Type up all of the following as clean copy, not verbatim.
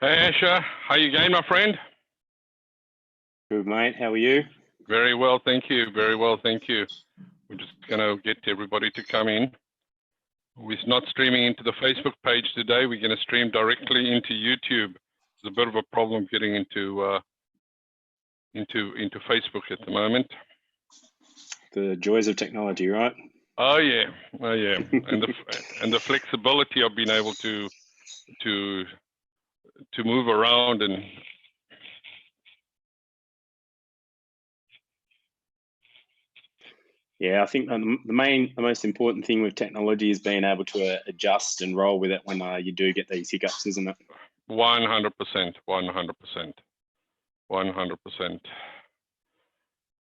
Hey Asher, how you going, my friend? Good, mate. How are you? Very well, thank you. Very well, thank you. We're just going to get everybody to come in. We're not streaming into the Facebook page today. We're going to stream directly into YouTube. There's a bit of a problem getting into Facebook at the moment. The joys of technology, right? Oh yeah, and the flexibility of being able to move around and. Yeah, I think the most important thing with technology is being able to adjust and roll with it when you do get these hiccups, isn't it? 100%, 100%, 100%.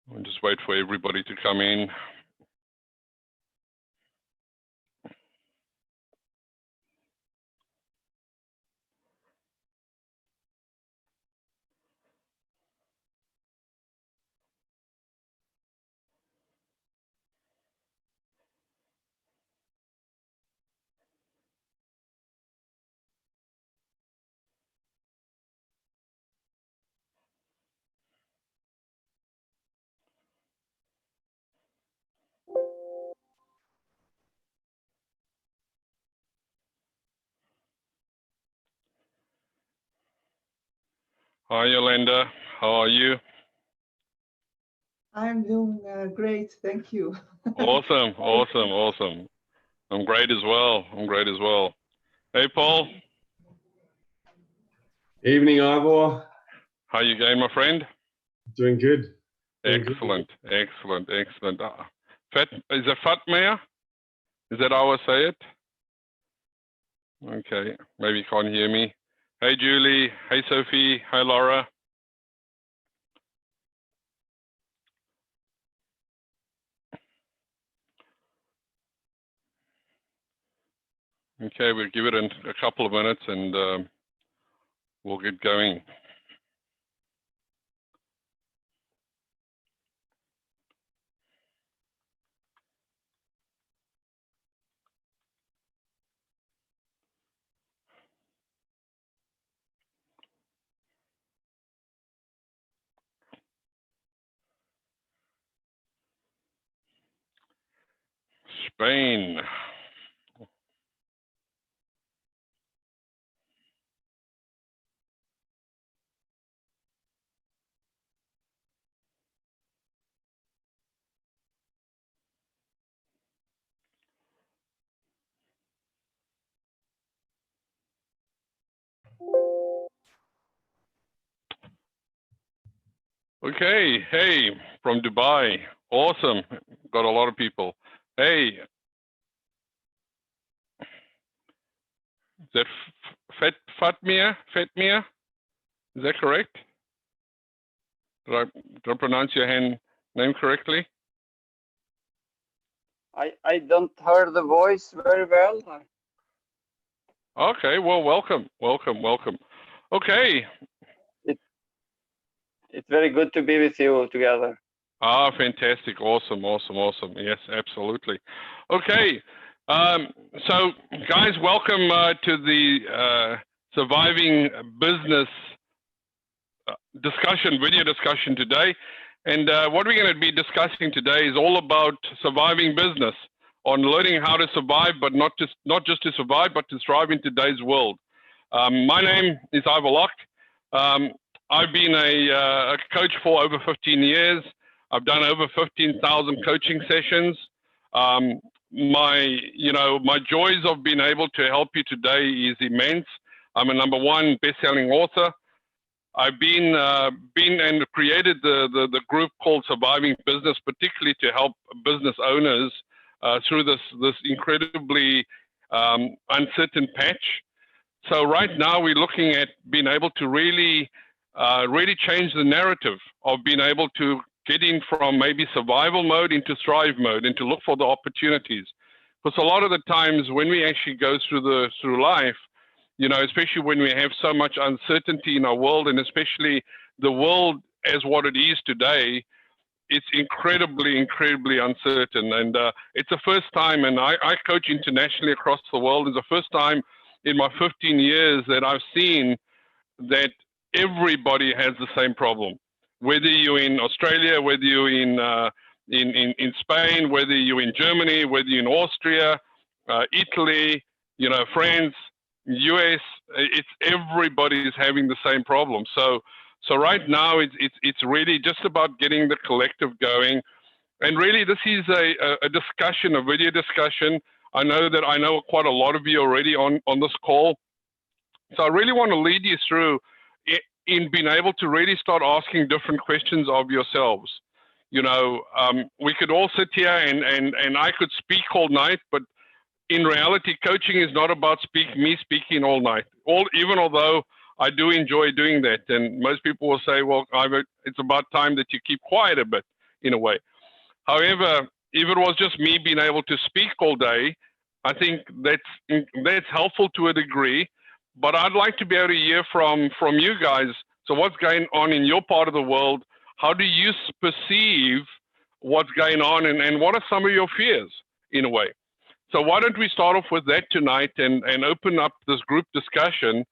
We'll just wait for everybody to come in. Hi, Yolanda. How are you? I'm doing great, thank you. Awesome, awesome, awesome. I'm great as well. I'm great as well. Hey, Paul. Evening, Ivor. How you going, my friend? Doing good. Excellent, excellent, excellent. Is it Fatmir? Is that how I say it? Okay, maybe you can't hear me. Hey, Julie. Hey, Sophie. Hi, Laura. Okay, we'll give it a couple of minutes and we'll get going. Spain. Okay, hey, from Dubai. Awesome. Got a lot of people. Hey. Is that Fatmir? Fatmir? Is that correct? Did I pronounce your name correctly? I don't hear the voice very well. Okay, well, welcome, welcome, welcome. Okay. It's very good to be with you together. Ah, fantastic, awesome, awesome, awesome. Yes, absolutely. Okay, so guys, welcome to the Surviving Business video discussion today. And what we're going to be discussing today is all about surviving business, on learning how to survive, but not just to survive, but to thrive in today's world. My name is Ivor Lok. I've been a coach for over 15 years. I've done over 15,000 coaching sessions. My joys of being able to help you today is immense. I'm a #1 best-selling author. I've been and created the group called Surviving Business, particularly to help business owners through this incredibly uncertain patch. So right now we're looking at being able to really change the narrative of being able to get in from maybe survival mode into thrive mode and to look for the opportunities. Because a lot of the times when we actually go through life, you know, especially when we have so much uncertainty in our world, and especially the world as what it is today, it's incredibly, incredibly uncertain. And it's the first time, and I coach internationally across the world, it's the first time in my 15 years that I've seen that everybody has the same problem. Whether you're in Australia, whether you're in Spain, whether you're in Germany, whether you're in Austria, Italy, France, US, it's everybody is having the same problem. So right now it's really just about getting the collective going. And really, this is a discussion, a video discussion. I know quite a lot of you already on this call. So I really want to lead you through in being able to really start asking different questions of yourselves. We could all sit here and I could speak all night, but in reality, coaching is not about me speaking all night. Even although I do enjoy doing that, and most people will say, well, Ivor, it's about time that you keep quiet a bit, in a way. However, if it was just me being able to speak all day, I think that's helpful to a degree. But I'd like to be able to hear from you guys. So what's going on in your part of the world? How do you perceive what's going on, and what are some of your fears, in a way? So why don't we start off with that tonight and open up this group discussion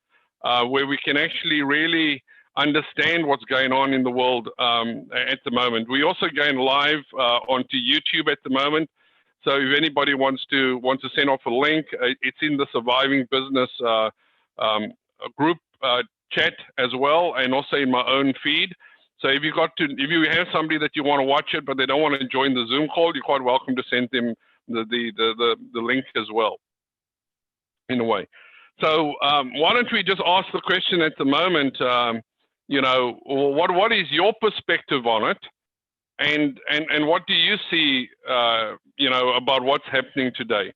where we can actually really understand what's going on in the world at the moment. We also going live onto YouTube at the moment. So if anybody wants to send off a link, it's in the Surviving Business group chat as well, and also in my own feed. So if you have somebody that you want to watch it, but they don't want to join the Zoom call, you're quite welcome to send them the link as well, in a way. So why don't we just ask the question at the moment? What is your perspective on it, and what do you see? About what's happening today,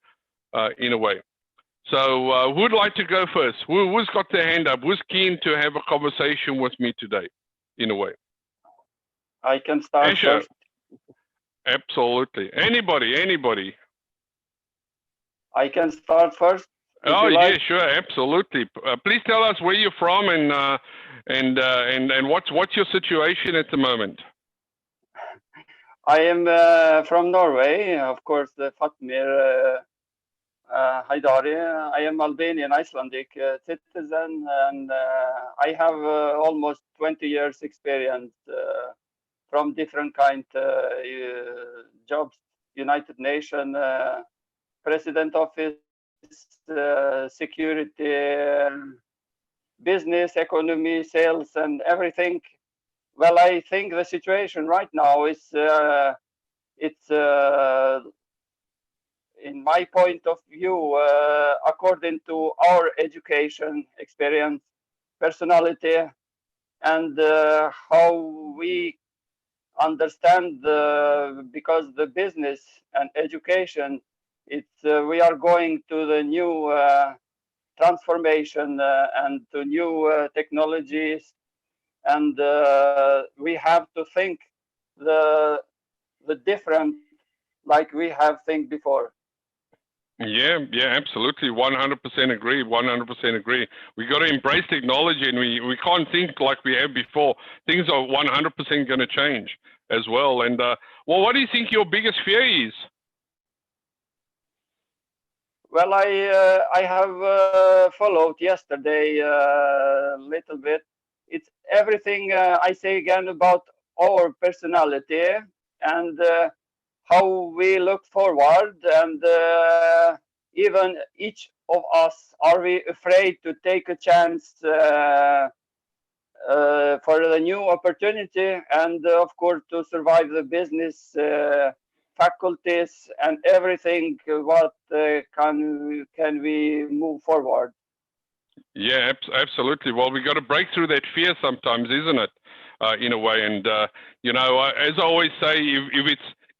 in a way. So who'd like to go first? Who's got their hand up? Who's keen to have a conversation with me today, in a way? I can start first. Absolutely. Anybody. I can start first. Oh yeah, sure, absolutely. Please tell us where you're from and what's your situation at the moment. I am from Norway, of course, Fatmir Haidari. I am Albanian Icelandic citizen, and I have almost 20 years experience from different kind jobs, United Nations, President Office, security, business, economy, sales, and everything. Well, I think the situation right now is it's in my point of view, according to our education, experience, personality, and how we understand because the business and education, we are going to the new transformation and to new technologies, and we have to think the different like we have think before. Yeah, absolutely. 100% agree. 100% agree. We got to embrace technology, and we can't think like we have before. Things are 100% going to change as well. And what do you think your biggest fear is? Well, I have followed yesterday a little bit. It's everything I say again about our personality and how we look forward, and even each of us, are we afraid to take a chance for the new opportunity, and of course to survive the business faculties and everything. What can we move forward? Yeah, absolutely. Well, we got to break through that fear sometimes, isn't it? In a way, and as I always say,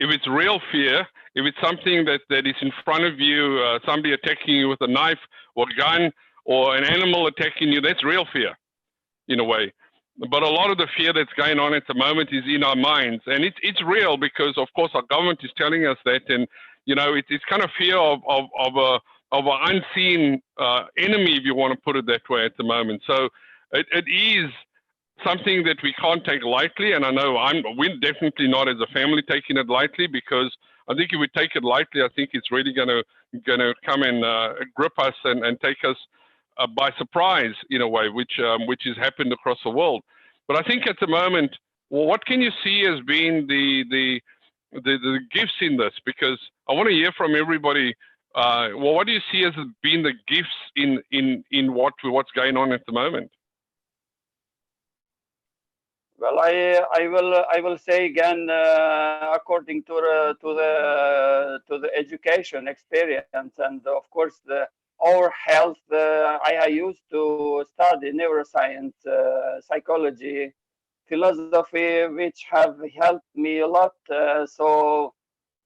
if it's real fear, if it's something that is in front of you, somebody attacking you with a knife or gun, or an animal attacking you, that's real fear, in a way. But a lot of the fear that's going on at the moment is in our minds, and it's real because, of course, our government is telling us that, and it's kind of fear of an unseen enemy, if you want to put it that way, at the moment. So it is something that we can't take lightly, and I know we're definitely not as a family taking it lightly, because I think if we take it lightly, I think it's really going to come and grip us and take us by surprise in a way, which has happened across the world. But I think at the moment, well, what can you see as being the gifts in this? Because I want to hear from everybody. Well, what do you see as being the gifts in what's going on at the moment? Well, I will say again, according to the education experience, and of course our health. I used to study neuroscience, psychology, philosophy, which have helped me a lot. So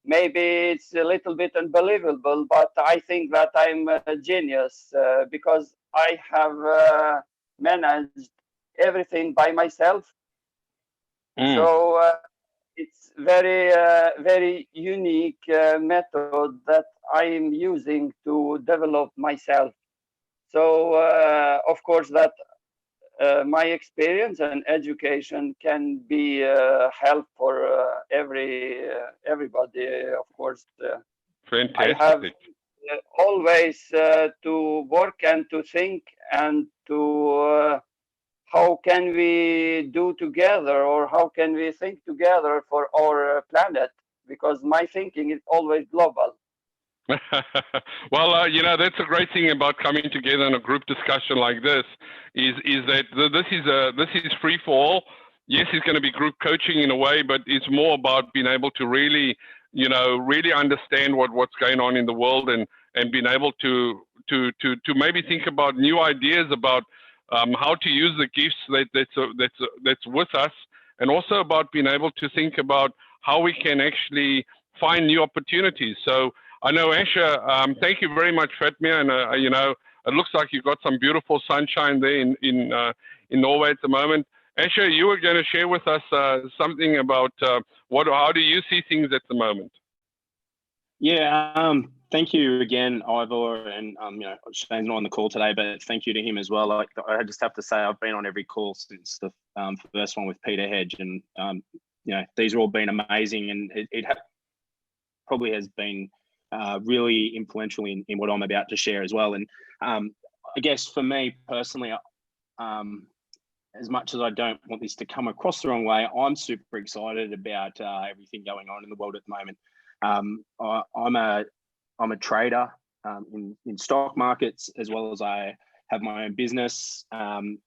maybe it's a little bit unbelievable, but I think that I'm a genius because I have managed everything by myself. So it's very unique method that I'm using to develop myself. So of course that my experience and education can be help for everybody. Of course, Fantastic. I have always to work and to think and to how can we do together, or how can we think together for our planet? Because my thinking is always global. Well, that's a great thing about coming together in a group discussion like this, is that this is free for all. Yes, it's going to be group coaching in a way, but it's more about being able to really understand what's going on in the world, and being able to maybe think about new ideas about how to use the gifts that's with us, and also about being able to think about how we can actually find new opportunities. So I know, Asher, thank you very much, Fatmir, and it looks like you've got some beautiful sunshine there in Norway at the moment. Asher, you were going to share with us something about how do you see things at the moment? Yeah, thank you again, Ivor, and Shane's not on the call today, but thank you to him as well. Like, I just have to say, I've been on every call since the first one with Peter Hedge, and these have all been amazing, and it probably has been really influential in what I'm about to share as well. And I guess for me personally, as much as I don't want this to come across the wrong way, I'm super excited about everything going on in the world at the moment. I'm a trader in stock markets, as well as I have my own business, and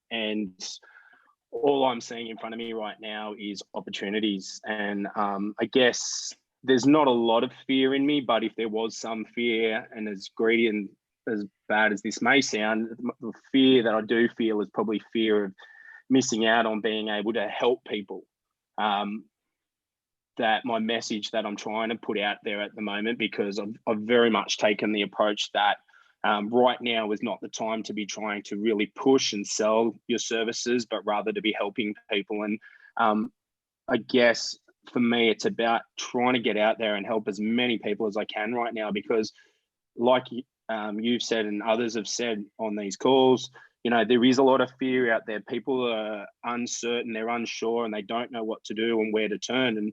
all I'm seeing in front of me right now is opportunities. And I guess there's not a lot of fear in me, but if there was some fear, and as greedy and as bad as this may sound, the fear that I do feel is probably fear of missing out on being able to help people. That my message that I'm trying to put out there at the moment, because I've very much taken the approach that right now is not the time to be trying to really push and sell your services, but rather to be helping people. And I guess for me, it's about trying to get out there and help as many people as I can right now, because like you've said and others have said on these calls, there is a lot of fear out there. People are uncertain, they're unsure, and they don't know what to do and where to turn.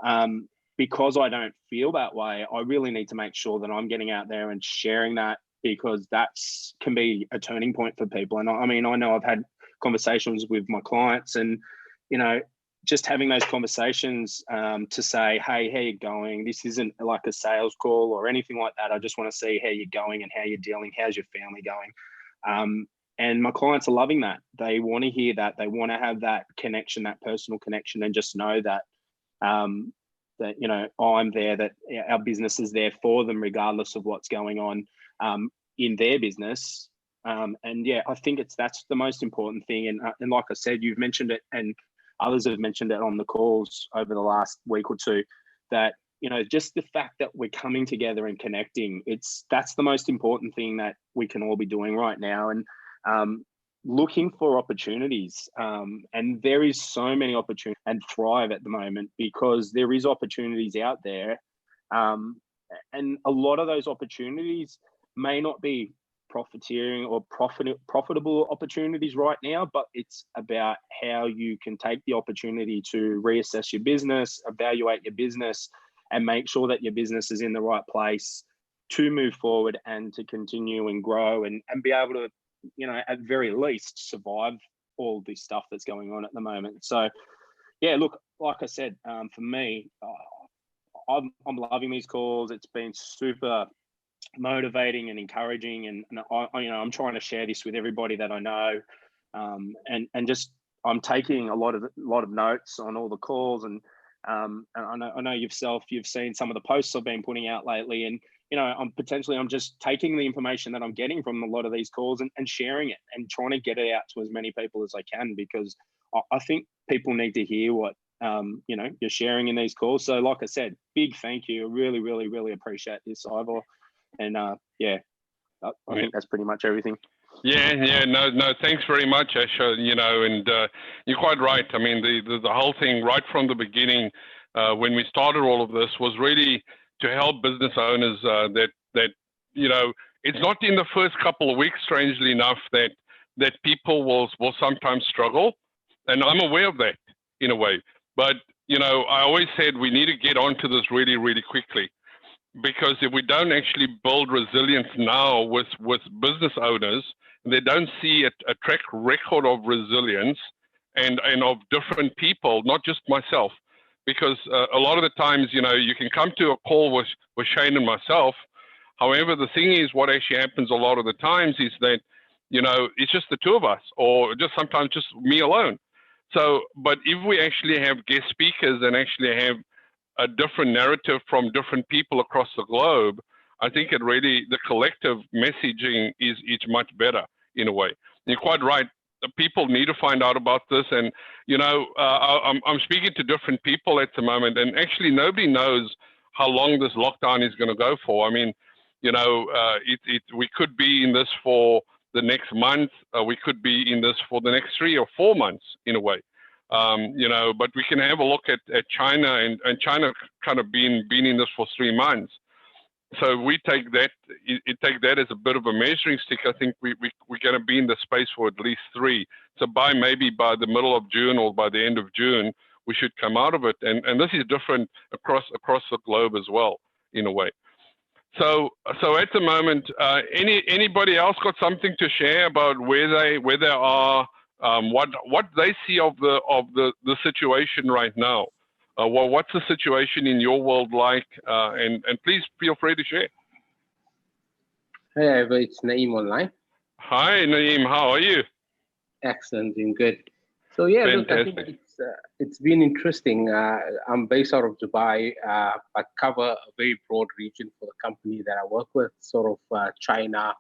And because I don't feel that way, I really need to make sure that I'm getting out there and sharing that, because that's can be a turning point for people. And I mean, I know I've had conversations with my clients, and just having those conversations to say, hey, how you going? This isn't like a sales call or anything like that. I just want to see how you're going and how you're dealing. How's your family going? And my clients are loving that. They want to hear that. They want to have that connection, that personal connection, and just know that I'm there, that our business is there for them, regardless of what's going on in their business. And yeah, I think that's the most important thing. And like I said, you've mentioned it, and others have mentioned it on the calls over the last week or two, that just the fact that we're coming together and connecting, that's the most important thing that we can all be doing right now. And looking for opportunities, and there is so many opportunities, and thrive at the moment, because there is opportunities out there, and a lot of those opportunities may not be profiteering or profitable opportunities right now, but it's about how you can take the opportunity to reassess your business, evaluate your business, and make sure that your business is in the right place to move forward and to continue and grow and be able to you know, at very least survive all this stuff that's going on at the moment. So yeah, look, like I said, for me, I'm loving these calls. It's been super motivating and encouraging, and I, you know, I'm trying to share this with everybody that I know, and just I'm taking a lot of notes on all the calls, and I know you've seen some of the posts I've been putting out lately, and you know, I'm just taking the information that I'm getting from a lot of these calls and sharing it and trying to get it out to as many people as I can, because I think people need to hear what you know, you're sharing in these calls. So like I said, big thank you. I really, really, really appreciate this, Ivor. And yeah, I think that's pretty much everything. Yeah, no, thanks very much, Asher. You know, and you're quite right. I mean, the whole thing right from the beginning, when we started all of this, was really to help business owners that you know, it's not in the first couple of weeks, strangely enough, that people will sometimes struggle, and I'm aware of that in a way. But you know, I always said we need to get onto this really, really quickly, because if we don't actually build resilience now with business owners, they don't see a track record of resilience and of different people, not just myself, because a lot of the times, you know, you can come to a call with Shane and myself. However, the thing is, what actually happens a lot of the times is that, you know, it's just the two of us, or just sometimes just me alone. So, but if we actually have guest speakers and actually have a different narrative from different people across the globe, I think it really, the collective messaging is much better in a way. You're quite right. The people need to find out about this, and you know, I'm speaking to different people at the moment, and actually nobody knows how long this lockdown is going to go for. I mean, you know, we could be in this for the next month. We could be in this for the next 3 or 4 months in a way. You know, but we can have a look at China, and China kind of been in this for 3 months. So we take that as a bit of a measuring stick. I think we're going to be in the space for at least 3. So maybe by the middle of June or by the end of June, we should come out of it. And this is different across the globe as well, in a way. So at the moment, anybody else got something to share about where they are, what they see of the situation right now? Well, what's the situation in your world like? And please feel free to share. Hey, Ivor, it's Naeem online. Hi, Naeem. How are you? Excellent, doing good. So yeah, Fantastic. look, I think it's been interesting. I'm based out of Dubai, but cover a very broad region for the company that I work with, sort of China,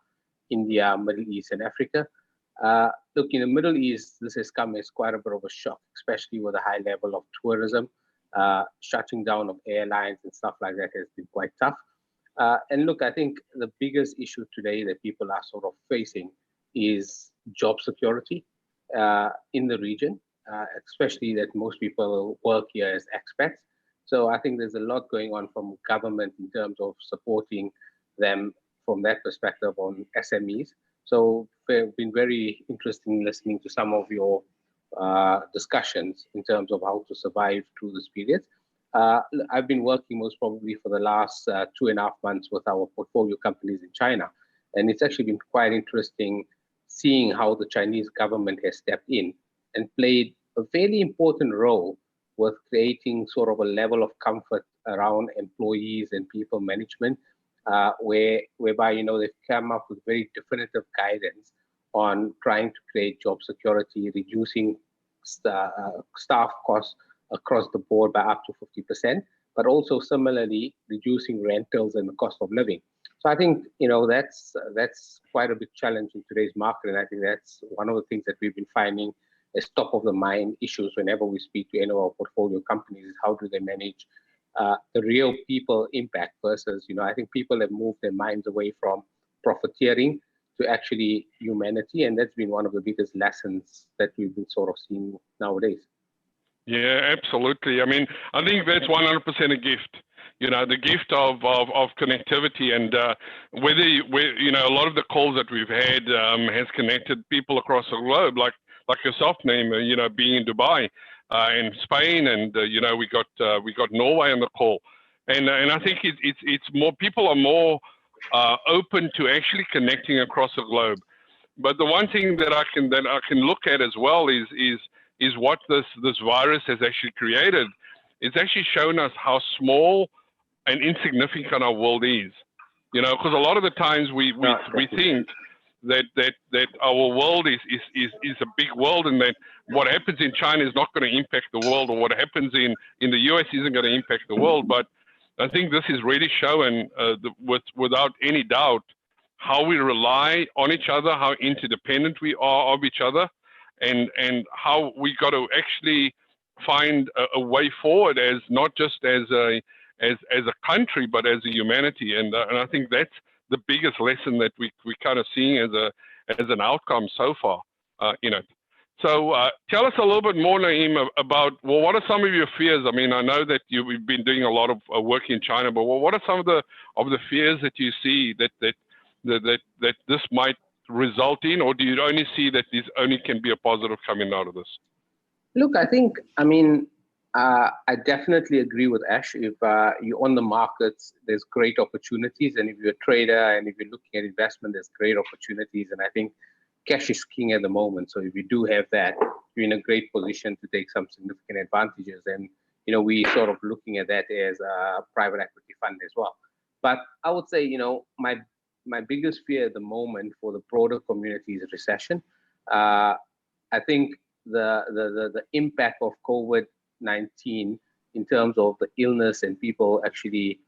India, Middle East, and Africa. Look, in the Middle East, this has come as quite a bit of a shock, especially with a high level of tourism. Shutting down of airlines and stuff like that has been quite tough. And look, I think the biggest issue today that people are sort of facing is job security in the region, especially that most people work here as expats. So I think there's a lot going on from government in terms of supporting them from that perspective on SMEs. So it's been very interesting listening to some of your discussions in terms of how to survive through this period. I've been working most probably for the last 2.5 months with our portfolio companies in China. And it's actually been quite interesting seeing how the Chinese government has stepped in and played a fairly important role with creating sort of a level of comfort around employees and people management, whereby, you know, they've come up with very definitive guidance on trying to create job security, reducing staff costs across the board by up to 50%, but also similarly reducing rentals and the cost of living. So I think, you know, that's quite a big challenge in today's market, and I think that's one of the things that we've been finding as top of the mind issues whenever we speak to any of our portfolio companies is how do they manage the real people impact versus, you know, I think people have moved their minds away from profiteering to actually humanity, and that's been one of the biggest lessons that we've been sort of seeing nowadays. Yeah, absolutely. I mean, I think that's 100% a gift. You know, the gift of connectivity, and whether you know, a lot of the calls that we've had has connected people across the globe, like yourself, Naeem, you know, being in Dubai, in Spain, and you know, we got Norway on the call, and I think it's more, people are more open to actually connecting across the globe, But the one thing that I can look at as well is what this virus has actually created. It's actually shown us how small and insignificant our world is. You know, because a lot of the times we think that our world is a big world, and that what happens in China is not going to impact the world, or what happens in the US isn't going to impact the world. But I think this is really showing without any doubt how we rely on each other, how interdependent we are of each other, and how we got to actually find a way forward as not just as a country, but as a humanity. And I think that's the biggest lesson that we kind of seeing as an outcome so far in it. So tell us a little bit more, Naeem, about, well, what are some of your fears? I mean, I know that you've been doing a lot of work in China, but what are some of the fears that you see that this might result in, or do you only see that this only can be a positive coming out of this? Look, I mean, I definitely agree with Ash. If you're on the markets, there's great opportunities. And if you're a trader and if you're looking at investment, there's great opportunities. And I think cash is king at the moment. So if you do have that, you're in a great position to take some significant advantages. And, you know, we sort of looking at that as a private equity fund as well. But I would say, you know, my biggest fear at the moment for the broader community is recession. I think the impact of COVID-19 in terms of the illness and people actually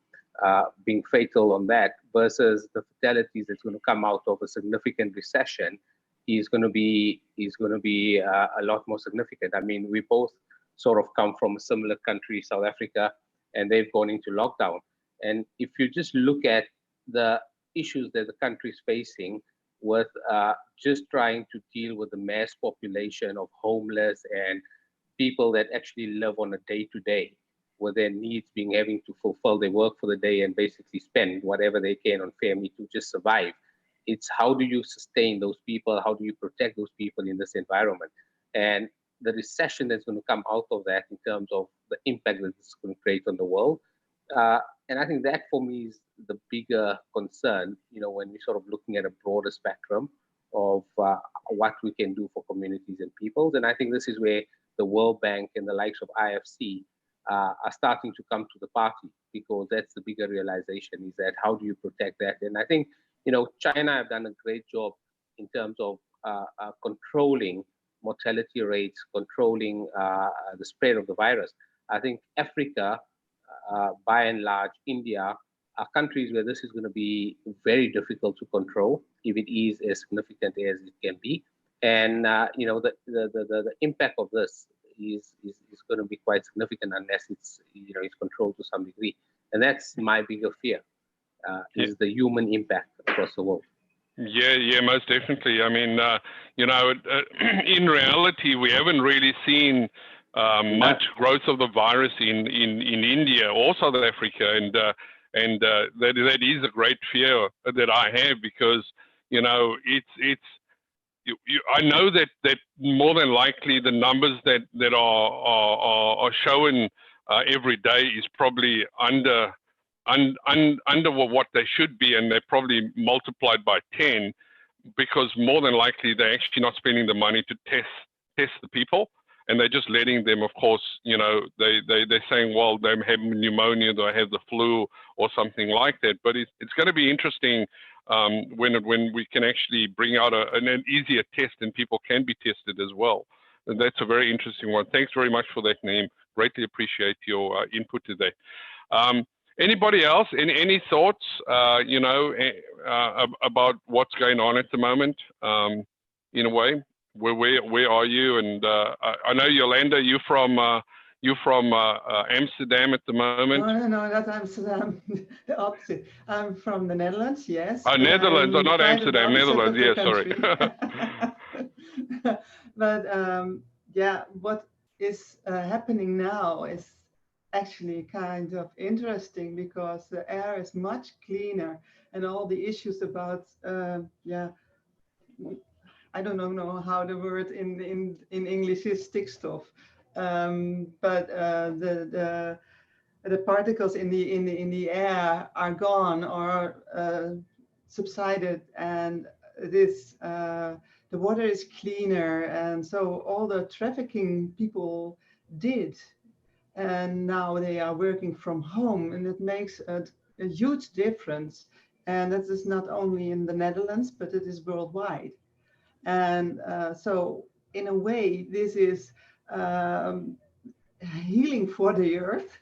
being fatal on that versus the fatalities that's going to come out of a significant recession is going to be a lot more significant. I mean, we both sort of come from a similar country, South Africa, and they've gone into lockdown. And if you just look at the issues that the country is facing with just trying to deal with the mass population of homeless and people that actually live on a day-to-day, with their needs being having to fulfill their work for the day and basically spend whatever they can on family to just survive. It's how do you sustain those people? How do you protect those people in this environment? And the recession that's going to come out of that in terms of the impact that it's going to create on the world. And I think that for me is the bigger concern, you know, when we're sort of looking at a broader spectrum of what we can do for communities and peoples. And I think this is where the World Bank and the likes of IFC are starting to come to the party, because that's the bigger realization, is that how do you protect that? And I think, you know, China have done a great job in terms of controlling mortality rates, controlling the spread of the virus. I think Africa, by and large, India, are countries where this is going to be very difficult to control if it is as significant as it can be. And you know, the impact of this is going to be quite significant unless it's, you know, it's controlled to some degree. And that's my bigger fear, is the human impact across the world. Yeah, most definitely. I mean, you know, in reality, we haven't really seen much growth of the virus in India or South Africa, and that is a great fear that I have, because, you know, I know that more than likely the numbers that are shown every day is probably under what they should be, and they're probably multiplied by 10, because more than likely they're actually not spending the money to test the people, and they're just letting them, of course, you know, they're saying, well, they have pneumonia, they have the flu or something like that. But it's going to be interesting when we can actually bring out an easier test and people can be tested as well. And that's a very interesting one. Thanks very much for that, Naeem. Greatly appreciate your input to that. Anybody else? Any thoughts, you know, about what's going on at the moment? In a way, where are you? And I know Yolanda, you're from Amsterdam at the moment. No, not Amsterdam. The opposite. I'm from the Netherlands. Yes. Oh, Netherlands, not Amsterdam. Netherlands. Yeah, sorry. But yeah, what is happening now is actually kind of interesting, because the air is much cleaner, and all the issues about I don't know how the word in English is, stickstoff, but the particles in the air are gone or subsided, and the water is cleaner, and so all the trafficking people did, and now they are working from home, and it makes a huge difference. And that is not only in the Netherlands, but it is worldwide. And so in a way, this is healing for the earth,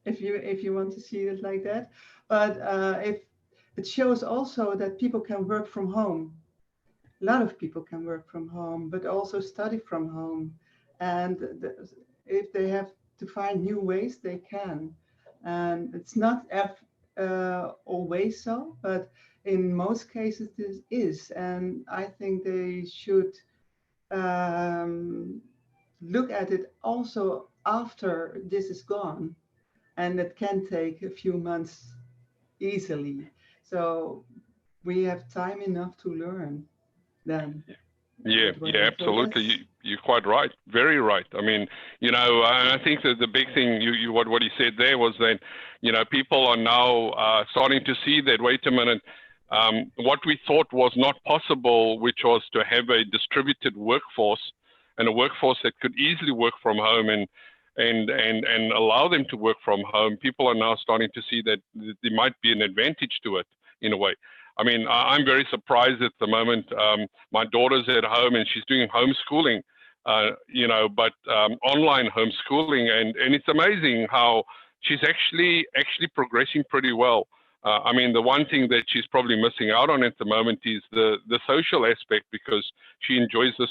if you want to see it like that. But if it shows also that people can work from home. A lot of people can work from home, but also study from home. And if they have to find new ways, they can. And it's not always so, but in most cases this is. And I think they should look at it also after this is gone. And it can take a few months easily. So we have time enough to learn then. Yeah, absolutely. You're quite right. Very right. I mean, I think that the big thing what he said there was that, people are now starting to see that, wait a minute, what we thought was not possible, which was to have a distributed workforce and a workforce that could easily work from home and allow them to work from home. People are now starting to see that there might be an advantage to it in a way. I mean, I'm very surprised at the moment. My daughter's at home and she's doing homeschooling, but online homeschooling, and it's amazing how she's actually progressing pretty well. I mean, the one thing that she's probably missing out on at the moment is the social aspect, because she enjoys the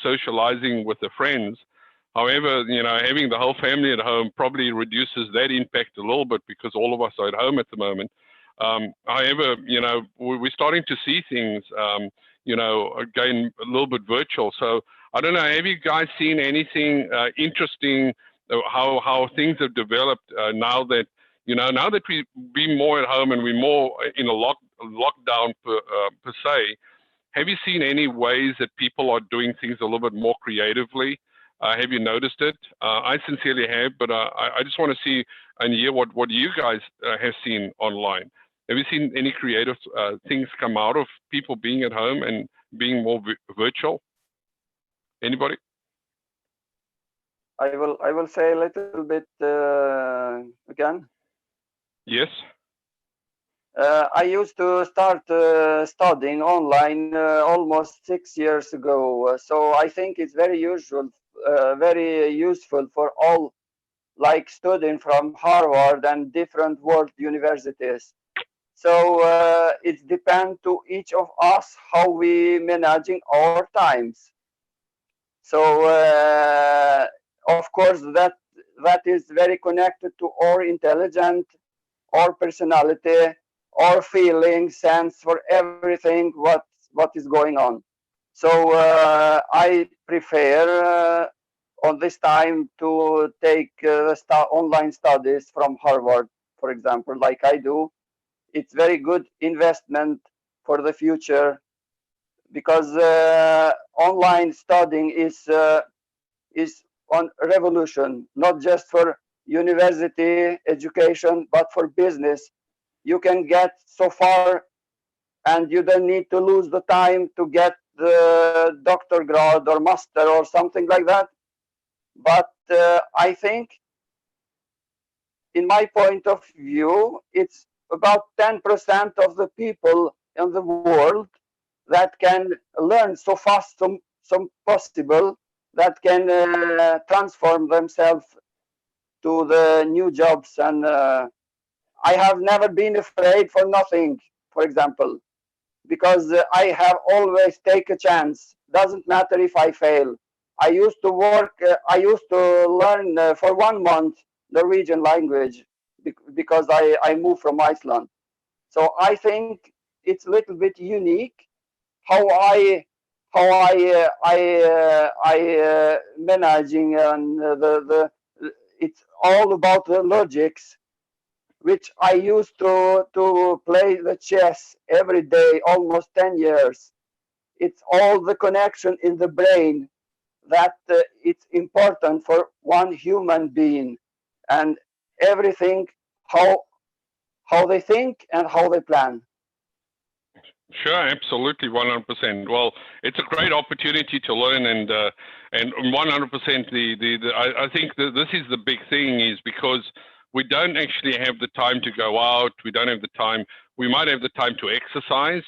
socializing with her friends. However, having the whole family at home probably reduces that impact a little bit, because all of us are at home at the moment. However, we're starting to see things, again, a little bit virtual. So I don't know, have you guys seen anything interesting, how things have developed now that we be more at home and we're more in a lockdown per se? Have you seen any ways that people are doing things a little bit more creatively? Have you noticed it? I sincerely have, but I just want to see and hear what you guys have seen online. Have you seen any creative things come out of people being at home and being more virtual? Anybody? I will say a little bit again. Yes. I used to start studying online almost 6 years ago. So I think it's very useful for all, like studying from Harvard and different world universities. So it depends to each of us how we managing our times. So of course that is very connected to our intelligence, our personality, our feeling, sense for everything what is going on. So I prefer on this time to take online studies from Harvard, for example, like I do. It's very good investment for the future, because online studying is on revolution, not just for university education, but for business. You can get so far, and you don't need to lose the time to get the doctor grade or master or something like that. But I think, in my point of view, it's about 10% of the people in the world that can learn so fast, some possible, that can transform themselves to the new jobs. And I have never been afraid for nothing, for example, because I have always take a chance. Doesn't matter if I fail. I used to learn for 1 month Norwegian language because I moved from Iceland. So I think it's a little bit unique how I managing, and it's all about the logics, which I used to play the chess every day, almost 10 years. It's all the connection in the brain that it's important for one human being, and everything, how they think and how they plan. Sure, absolutely, 100%. Well, it's a great opportunity to learn, and 100%. I think that this is the big thing, is because we don't actually have the time to go out. We don't have the time. We might have the time to exercise,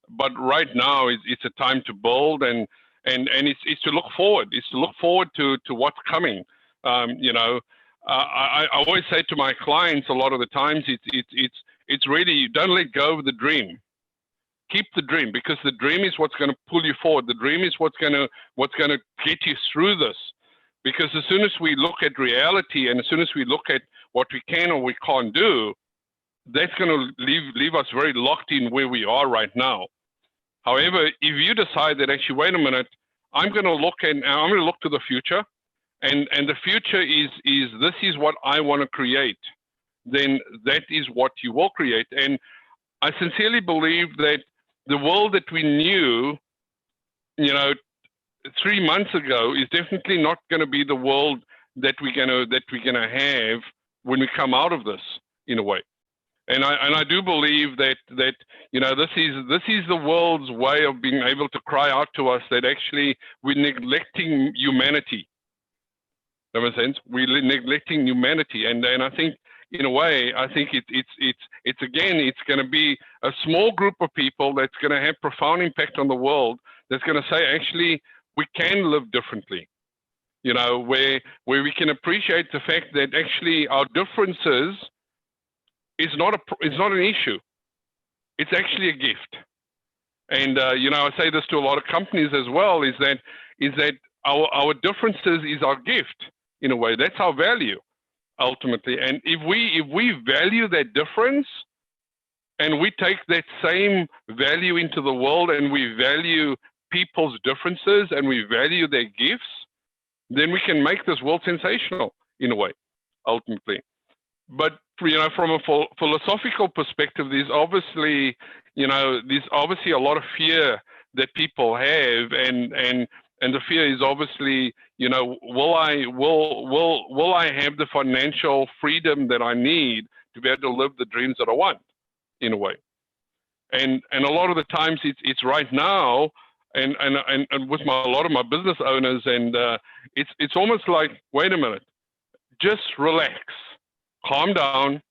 but right now it's a time to build, and it's to look forward. It's to look forward to what's coming. You know, I always say to my clients a lot of the times, it's really, you don't let go of the dream. Keep the dream, because the dream is what's going to pull you forward. The dream is what's going to get you through this. Because as soon as we look at reality, and as soon as we look at what we can or we can't do, that's going to leave us very locked in where we are right now. However, if you decide that actually, wait a minute, I'm going to look to the future, and the future is this is what I want to create, then that is what you will create. And I sincerely believe that the world that we knew, 3 months ago, is definitely not going to be the world that we're gonna have when we come out of this, in a way. And I do believe that this is the world's way of being able to cry out to us that actually we're neglecting humanity. That makes sense? We're neglecting humanity, and I think, in a way, I think it's going to be a small group of people that's going to have profound impact on the world. That's going to say, actually, we can live differently. Where we can appreciate the fact that actually our differences is not an issue. It's actually a gift. And I say this to a lot of companies as well: is that our differences is our gift, in a way. That's our value, ultimately. And if we value that difference, and we take that same value into the world, and we value people's differences, and we value their gifts, then we can make this world sensational, in a way, ultimately. But from a philosophical perspective, there's obviously a lot of fear that people have, and the fear is obviously, will I have the financial freedom that I need to be able to live the dreams that I want, in a way. And a lot of the times it's right now, and with a lot of my business owners, and it's almost like, wait a minute, just relax, calm down,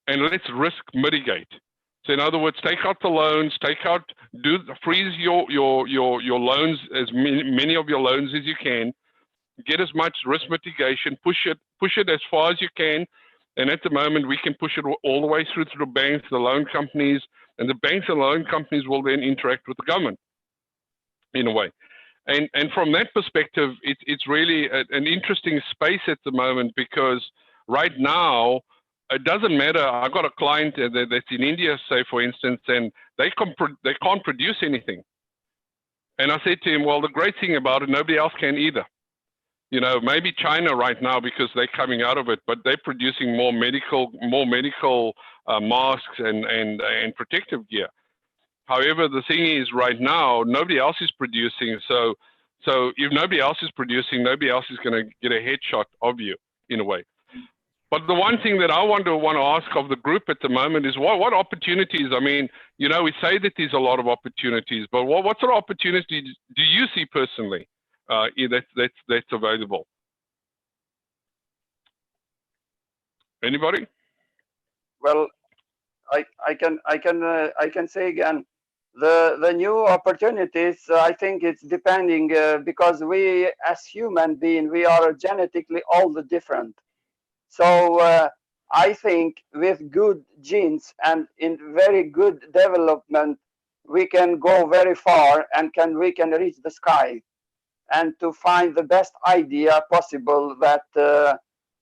and let's risk mitigate. So in other words, take out the loans, freeze your loans, as many of your loans as you can, get as much risk mitigation, push it as far as you can. And at the moment, we can push it all the way through to the banks, the loan companies, and the banks and loan companies will then interact with the government, in a way. And from that perspective, it's really an interesting space at the moment, because right now, it doesn't matter. I got a client that's in India, say, for instance, and they can't produce anything. And I said to him, well, the great thing about it, nobody else can either. Maybe China right now, because they're coming out of it, but they're producing more medical masks and protective gear. However, the thing is, right now, nobody else is producing. So if nobody else is producing, nobody else is going to get a headshot of you, in a way. But the one thing that I want to ask of the group at the moment is what opportunities? I mean, we say that there's a lot of opportunities, but what sort of opportunities do you see personally that's available? Anybody? Well, I can say again, the new opportunities. I think it's depending because we, as human beings, we are genetically all different. So I think with good genes and in very good development, we can go very far and we can reach the sky, and to find the best idea possible that,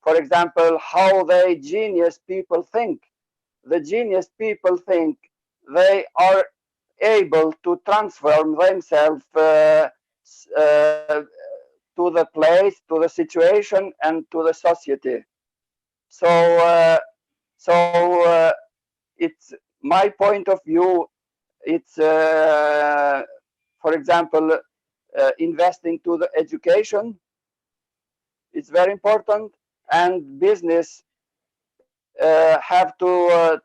for example, how the genius people think. The genius people think they are able to transform themselves to the place, to the situation, and to the society. So, it's my point of view. It's, for example, investing to the education. It's very important, and business have to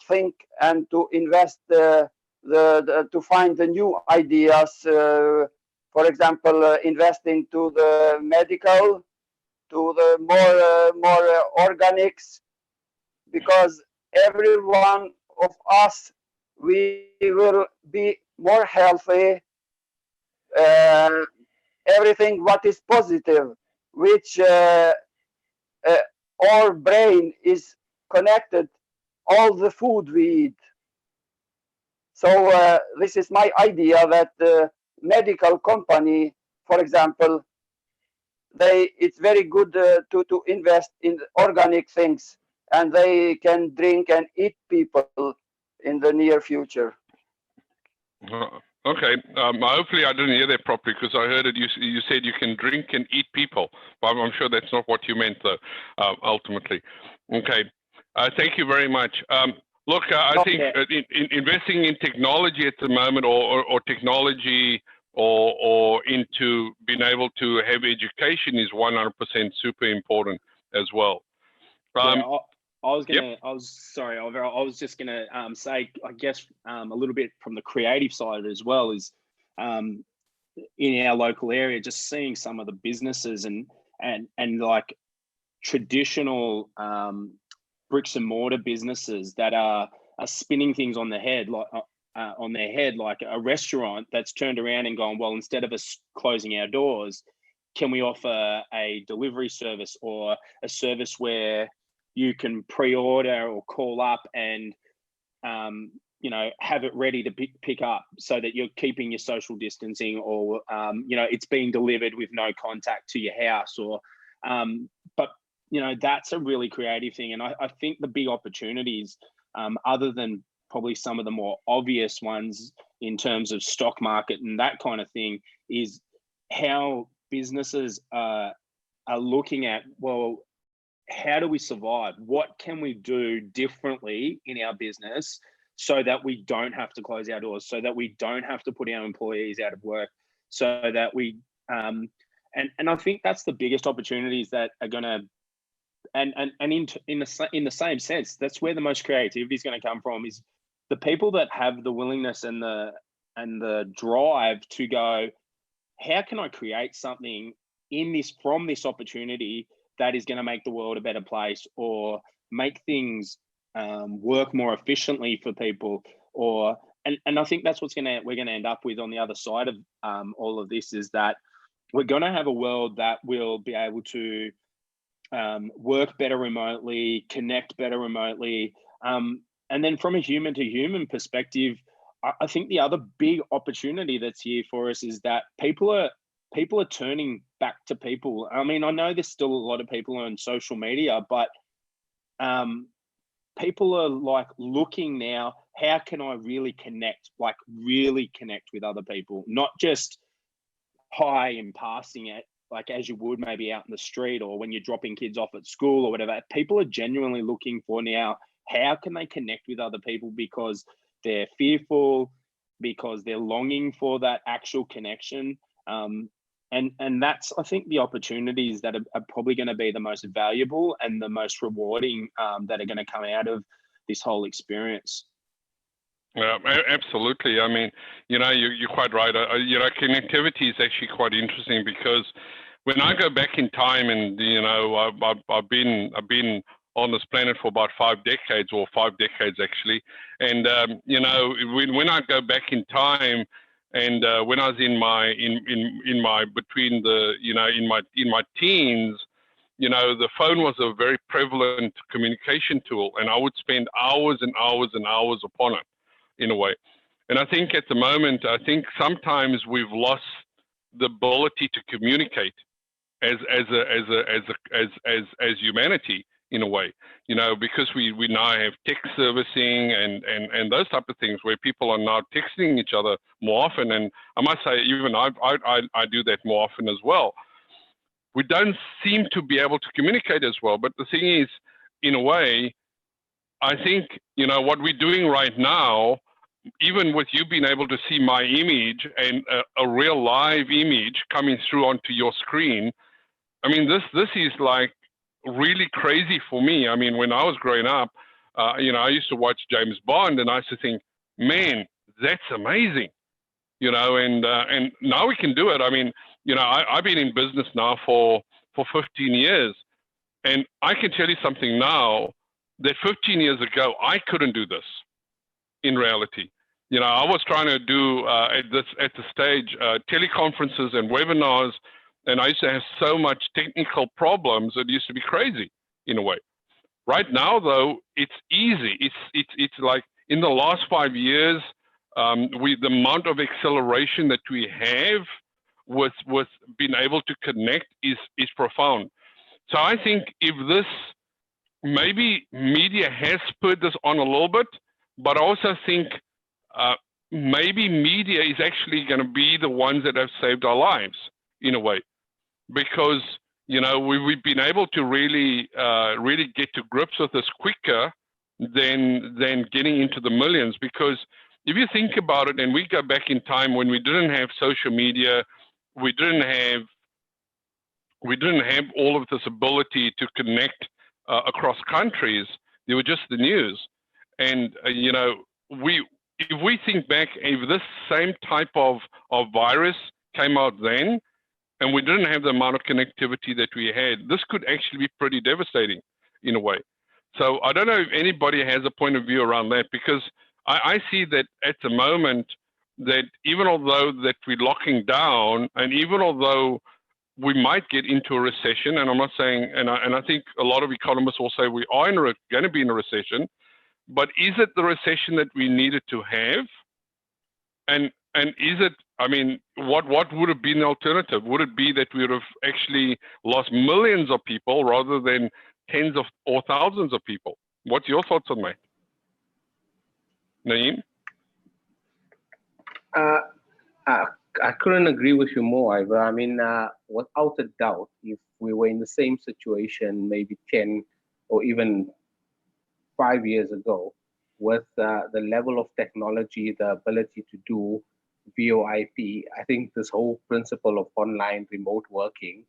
think and to invest the to find the new ideas. For example, investing to the medical, to the more organics, because every one of us, we will be more healthy. Uh, Everything what is positive, which our brain is connected, all the food we eat. So this is my idea that the medical company, for example, it's very good to invest in organic things, and they can drink and eat people in the near future. Okay. Hopefully I didn't hear that properly, because I heard it. You said you can drink and eat people. But I'm sure that's not what you meant, though. Ultimately. Okay. Thank you very much. Look, I think investing in technology at the moment, or technology, or into being able to have education is 100% super important as well. I was just gonna say, I guess a little bit from the creative side as well is in our local area, just seeing some of the businesses and like traditional bricks and mortar businesses that are spinning things on their head, like a restaurant that's turned around and gone, well, instead of us closing our doors, can we offer a delivery service, or a service where you can pre-order or call up and have it ready to pick up, so that you're keeping your social distancing, or it's being delivered with no contact to your house, or but that's a really creative thing. And I think the big opportunities, other than probably some of the more obvious ones in terms of stock market and that kind of thing, is how businesses are looking at, well, how do we survive? What can we do differently in our business so that we don't have to close our doors, so that we don't have to put our employees out of work, so that we and I think that's the biggest opportunities that are going to, and in the same sense, that's where the most creativity is going to come from, is the people that have the willingness and the drive to go, how can I create something from this opportunity that is going to make the world a better place, or make things work more efficiently for people, and I think that's we're going to end up with on the other side of all of this, is that we're going to have a world that will be able to work better remotely, connect better remotely, and then from a human to human perspective, I think the other big opportunity that's here for us is that people are turning back to people. I mean, I know there's still a lot of people on social media, but people are like looking now, how can I really connect with other people? Not just hi and passing it, like as you would maybe out in the street, or when you're dropping kids off at school or whatever. People are genuinely looking for now, how can they connect with other people, because they're fearful, because they're longing for that actual connection. And that's, I think, the opportunities that are probably going to be the most valuable and the most rewarding that are going to come out of this whole experience. Yeah, absolutely. I mean, you're quite right. Connectivity is actually quite interesting, because when I go back in time, and I've been on this planet for about 5 decades, or 5 decades actually, and when I go back in time, and when I was in my teens, the phone was a very prevalent communication tool, and I would spend hours and hours and hours upon it, in a way. And I think at the moment, sometimes we've lost the ability to communicate as humanity, in a way, because we now have text servicing and those type of things, where people are now texting each other more often. And I must say, even I do that more often as well. We don't seem to be able to communicate as well. But the thing is, in a way, I think, what we're doing right now, even with you being able to see my image and a real live image coming through onto your screen, I mean, this is like really crazy for me. I mean, when I was growing up, I used to watch James Bond, and I used to think, man, that's amazing, you know, and now we can do it. I mean, you know, I've been in business now for 15 years, and I can tell you something now that 15 years ago, I couldn't do this in reality. You know, I was trying to do at the stage teleconferences and webinars, and I used to have so much technical problems. It used to be crazy in a way. Right now, though, it's easy. It's like in the last 5 years, the amount of acceleration that we have with being able to connect is profound. So I think if this, maybe media has spurred this on a little bit, but I also think maybe media is actually going to be the ones that have saved our lives in a way, because you know we've been able to really get to grips with this quicker than getting into the millions. Because if you think about it, and we go back in time when we didn't have social media, we didn't have all of this ability to connect across countries. There were just the news, and you know, if we think back, if this same type of virus came out then, and we didn't have the amount of connectivity that we had, this could actually be pretty devastating in a way. So I don't know if anybody has a point of view around that, because I see that at the moment that even although that we're locking down, and even although we might get into a recession, and I'm not saying, and I think a lot of economists will say we are going to be in a recession, but is it the recession that we needed to have? And is it, I mean, what would have been the alternative? Would it be that we would have actually lost millions of people rather than tens of or thousands of people? What's your thoughts on that, Naeem? I couldn't agree with you more, Ivor. I mean, without a doubt, if we were in the same situation maybe 10 or even 5 years ago, with the level of technology, the ability to do VoIP, I think this whole principle of online remote working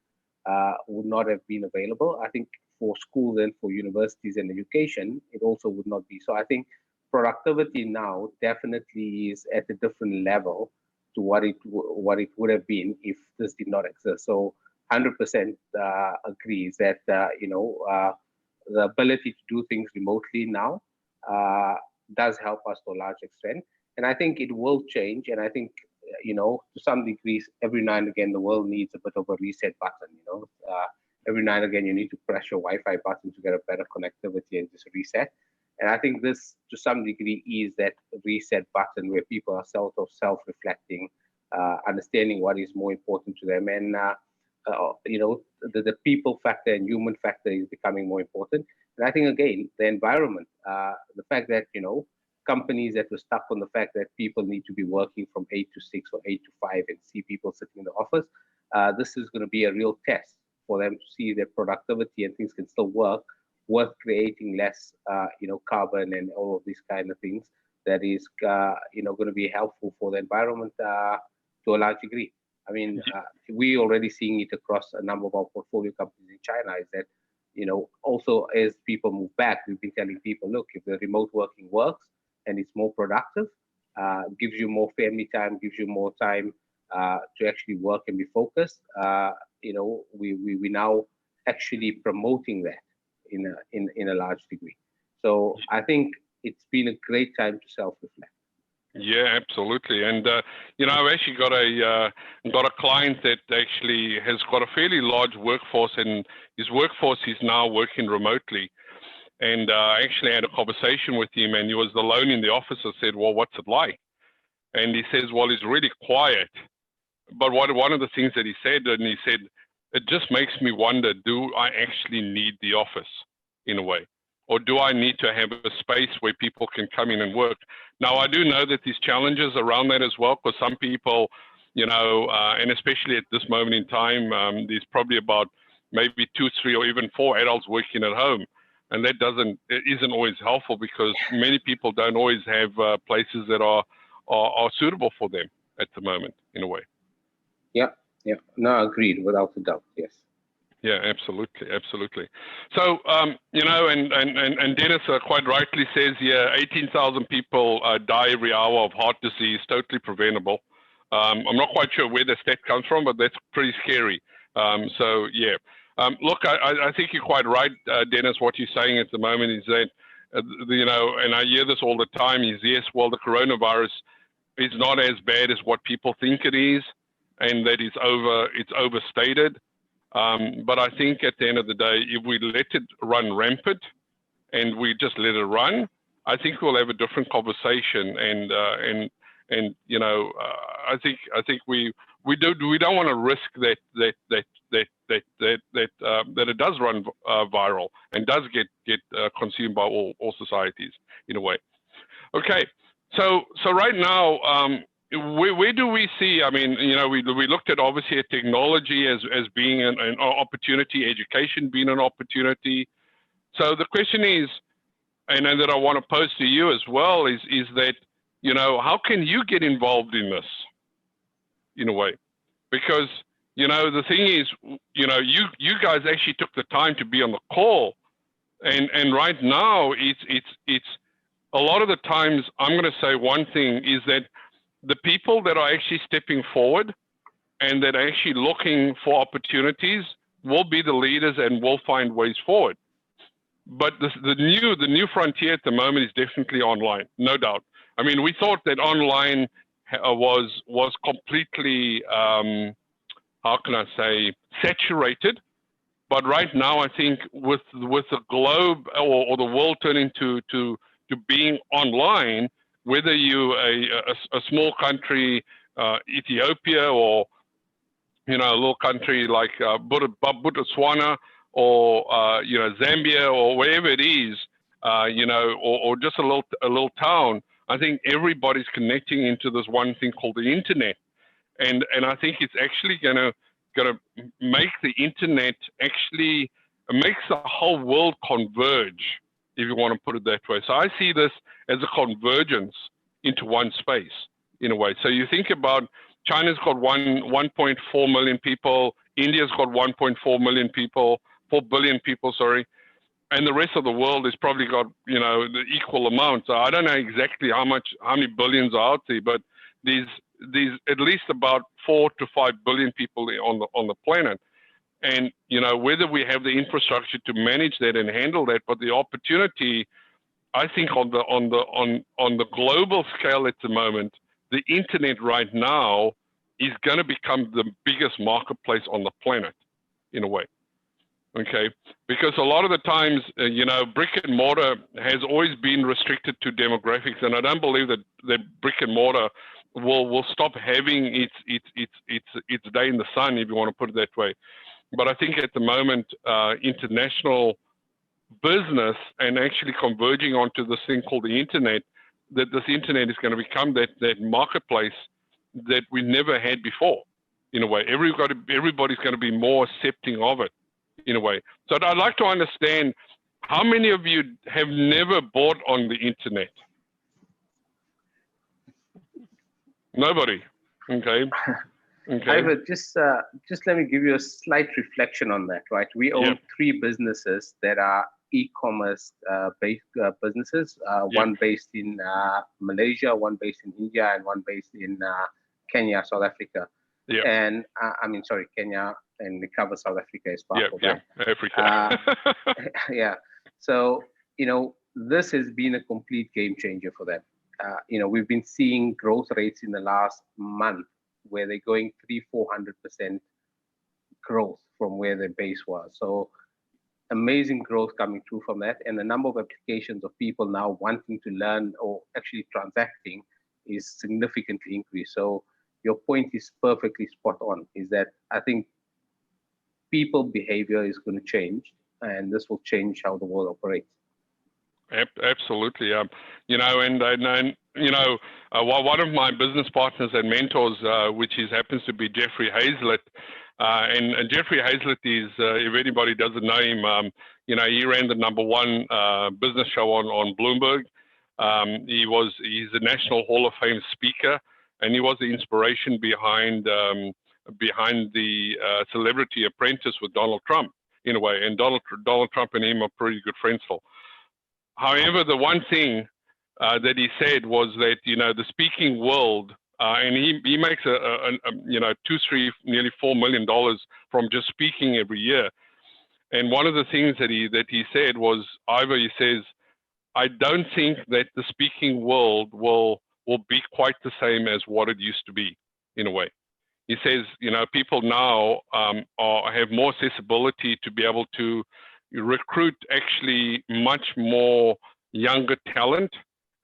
would not have been available. I think for schools and for universities and education, it also would not be. So I think productivity now definitely is at a different level to what it would have been if this did not exist. So 100% agrees that the ability to do things remotely now does help us to a large extent, and I think it will change. And I think to some degrees, every now and again, the world needs a bit of a reset button. Every now and again, you need to press your Wi-Fi button to get a better connectivity and just reset. And I think this, to some degree, is that reset button where people are self-reflecting, understanding what is more important to them, and the people factor and human factor is becoming more important. And I think again, the environment, the fact that companies that were stuck on the fact that people need to be working from 8 to 6 or 8 to 5 and see people sitting in the office, this is going to be a real test for them to see their productivity and things can still work, worth creating less, carbon and all of these kind of things. That is, going to be helpful for the environment to a large degree. I mean, we already seeing it across a number of our portfolio companies in China. Is that, also as people move back, we've been telling people, look, if the remote working works and it's more productive, gives you more family time, gives you more time to actually work and be focused. We now actually promoting that in a large degree. So I think it's been a great time to self-reflect. Yeah, absolutely. And I've actually got a client that actually has got a fairly large workforce, and his workforce is now working remotely. And I actually had a conversation with him, and he was alone in the office. I said, well, what's it like? And he says, well, it's really quiet. But one of the things that he said, it just makes me wonder, do I actually need the office in a way? Or do I need to have a space where people can come in and work? Now, I do know that there's challenges around that as well, because some people, and especially at this moment in time, there's probably about maybe 2, 3, or even 4 adults working at home. And it isn't always helpful, because many people don't always have places that are suitable for them at the moment, in a way. Yeah. No, agreed, without a doubt, yes. Yeah, absolutely, absolutely. So, you know, and Dennis quite rightly says here, 18,000 people die every hour of heart disease, totally preventable. I'm not quite sure where the stat comes from, but that's pretty scary. So, yeah. Look, I think you're quite right, Dennis. What you're saying at the moment is that, you know, and I hear this all the time, is yes, well, the coronavirus is not as bad as what people think it is, and that it's overstated. But I think at the end of the day, if we let it run rampant and we just let it run, I think we'll have a different conversation. And you know, I think we don't want to risk that it does run viral and does get consumed by all societies in a way. Okay, so right now, where do we see? I mean, you know, we looked at obviously at technology as being an opportunity, education being an opportunity. So the question is, and that I want to pose to you as well, is that, you know, how can you get involved in this in a way? Because, you know, the thing is, you know, you guys actually took the time to be on the call, and right now it's a lot of the times, I'm going to say one thing is that the people that are actually stepping forward and that are actually looking for opportunities will be the leaders and will find ways forward. But the new frontier at the moment is definitely online, no doubt. I mean, we thought that online was completely, how can I say, saturated. But right now, I think with the globe or the world turning to being online, whether you a small country, Ethiopia, or, you know, a little country like Botswana, or you know, Zambia, or wherever it is, you know, or just a little town, I think everybody's connecting into this one thing called the internet, and I think it's actually gonna make the internet actually makes the whole world converge, if you want to put it that way. So I see this as a convergence into one space in a way. So you think about China's got 1.4 million people, India's got 1.4 million people, 4 billion people, sorry, and the rest of the world has probably got, you know, the equal amount. So I don't know exactly how many billions are out there, but there's at least about 4 to 5 billion people on the planet. And, you know, whether we have the infrastructure to manage that and handle that, but the opportunity, I think on the global scale at the moment, the internet right now is going to become the biggest marketplace on the planet in a way. Okay, because a lot of the times, you know, brick and mortar has always been restricted to demographics, and I don't believe that brick and mortar will stop having its day in the sun, if you want to put it that way. But I think at the moment, international business and actually converging onto this thing called the internet, that this internet is going to become that marketplace that we never had before, in a way. Everybody's going to be more accepting of it, in a way. So I'd like to understand, how many of you have never bought on the internet? Nobody. Okay. Okay. Ivor, just let me give you a slight reflection on that, right? We own three businesses that are e-commerce based businesses, one based in Malaysia, one based in India, and one based in Kenya, South Africa. Yeah. And I mean, sorry, Kenya, and we cover South Africa as part of that. Africa. Yeah. So, you know, this has been a complete game changer for them. You know, we've been seeing growth rates in the last month where they're going 300-400% growth from where their base was. So amazing growth coming through from that. And the number of applications of people now wanting to learn or actually transacting is significantly increased. So your point is perfectly spot on, is that I think people behavior is going to change, and this will change how the world operates. Absolutely. You know, and you know, one of my business partners and mentors, which happens to be Jeffrey Hazlett, and Jeffrey Hazlett is, if anybody doesn't know him, you know, he ran the #1 business show on Bloomberg. He's a National Hall of Fame speaker, and he was the inspiration behind behind the Celebrity Apprentice with Donald Trump in a way, and Donald Trump and him are pretty good friends still. However, the one thing that he said was that, you know, the speaking world, and he makes you know, nearly $4 million from just speaking every year. And one of the things that he said was, Ivor, he says, I don't think that the speaking world will be quite the same as what it used to be, in a way. He says, you know, people now have more accessibility to be able to recruit actually much more younger talent,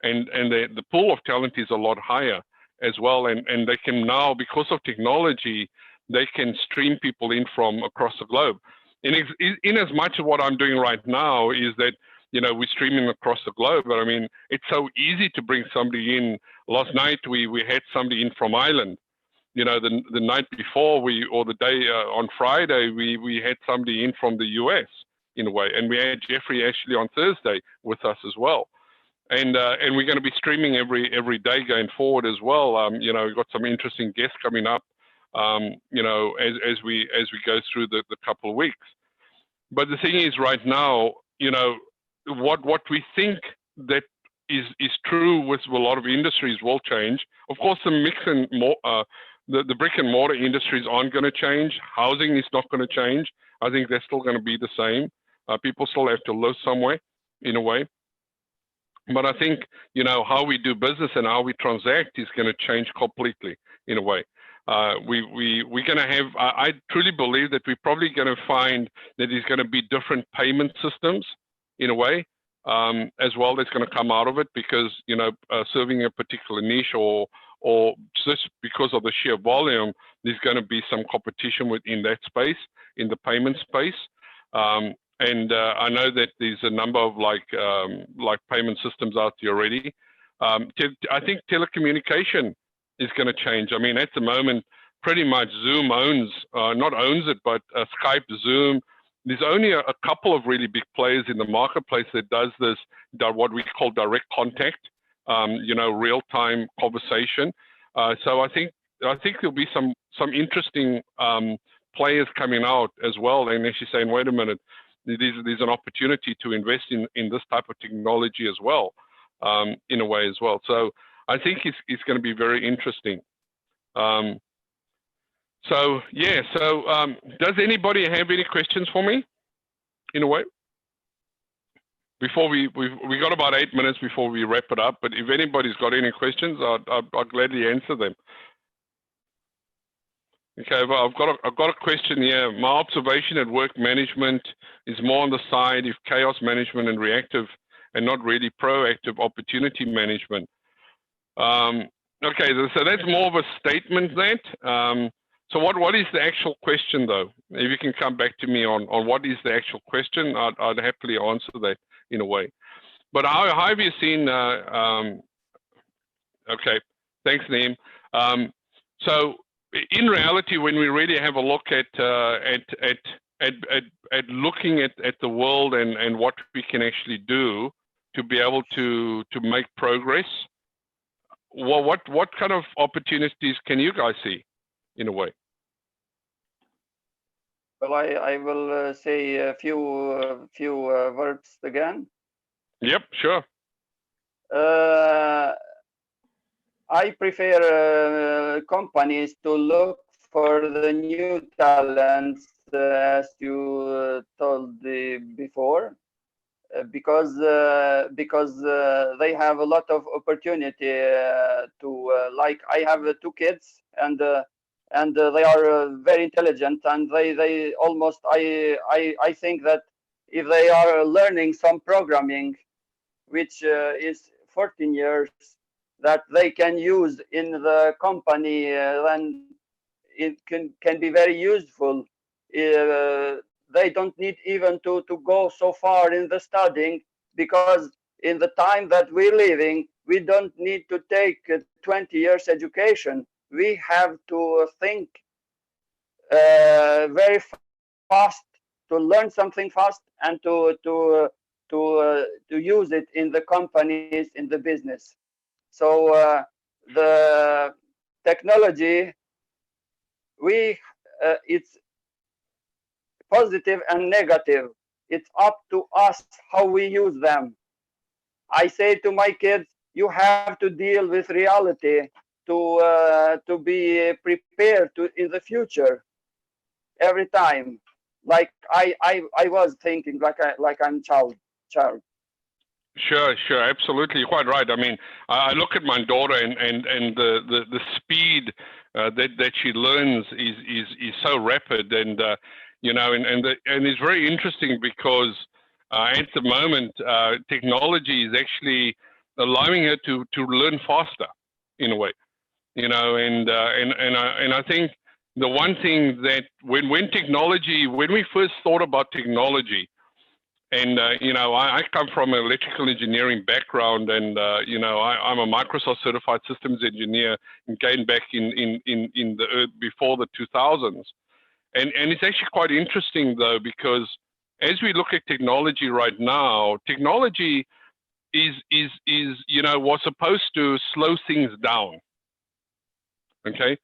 and the pool of talent is a lot higher as well. And they can now, because of technology, they can stream people in from across the globe. In as much of what I'm doing right now is that, you know, we're streaming across the globe, but I mean, it's so easy to bring somebody in. Last night, we had somebody in from Ireland. You know, the night before or the day on Friday, we had somebody in from the US in a way. And we had Jeffrey actually on Thursday with us as well. And we're going to be streaming every day going forward as well. You know, we've got some interesting guests coming up, you know, as we go through the couple of weeks. But the thing is right now, you know, what we think that is true with a lot of industries will change. Of course, the mix and more, the brick and mortar industries aren't going to change. Housing is not going to change. I think they're still going to be the same. People still have to live somewhere in a way. But I think, you know, how we do business and how we transact is going to change completely in a way. We're going to have, I truly believe that we're probably going to find that there's going to be different payment systems in a way as well that's going to come out of it, because, you know, serving a particular niche or just because of the sheer volume, there's going to be some competition within that space, in the payment space. And I know that there's a number of like payment systems out there already. I think telecommunication is going to change. I mean, at the moment, pretty much Zoom not owns it, but Skype, Zoom. There's only a couple of really big players in the marketplace that does this, what we call direct contact, you know, real-time conversation. So I think there'll be some interesting players coming out as well, and actually saying, wait a minute, there's an opportunity to invest in this type of technology as well, in a way as well. So I think it's going to be very interesting. So yeah, does anybody have any questions for me, in a way? Before we've got about 8 minutes before we wrap it up, but if anybody's got any questions, I'll gladly answer them. Okay, well, I've got a question here. My observation at work management is more on the side of chaos management and reactive, and not really proactive opportunity management. Okay, so that's more of a statement that. So what is the actual question though? If you can come back to me on what is the actual question, I'd happily answer that in a way. But how have you seen? Okay, thanks, Neem. So in reality, when we really have a look at looking at the world and what we can actually do to be able to make progress, what kind of opportunities can you guys see, in a way? Well, I will say a few words again. Yep, sure. I prefer companies to look for the new talents, as you told before, because they have a lot of opportunity to like. I have 2 kids, and they are very intelligent, and they almost I think that if they are learning some programming, which is 14 years, that they can use in the company, then it can be very useful. They don't need even to go so far in the studying, because in the time that we're living, we don't need to take 20 years education. We have to think very fast, to learn something fast, and to use it in the companies, in the business. So the technology it's positive and negative. It's up to us how we use them. I say to my kids, you have to deal with reality to be prepared to in the future every time. Like I was thinking like I'm child. Sure, absolutely, you're quite right. I mean, I look at my daughter and the speed that she learns is so rapid, and you know, and it's very interesting because at the moment technology is actually allowing her to learn faster in a way, you know, and I think the one thing that when we first thought about technology. And, you know, I come from an electrical engineering background, and, you know, I'm a Microsoft certified systems engineer and came back in the before the 2000s. And it's actually quite interesting, though, because as we look at technology right now, technology is you know, was supposed to slow things down. Okay.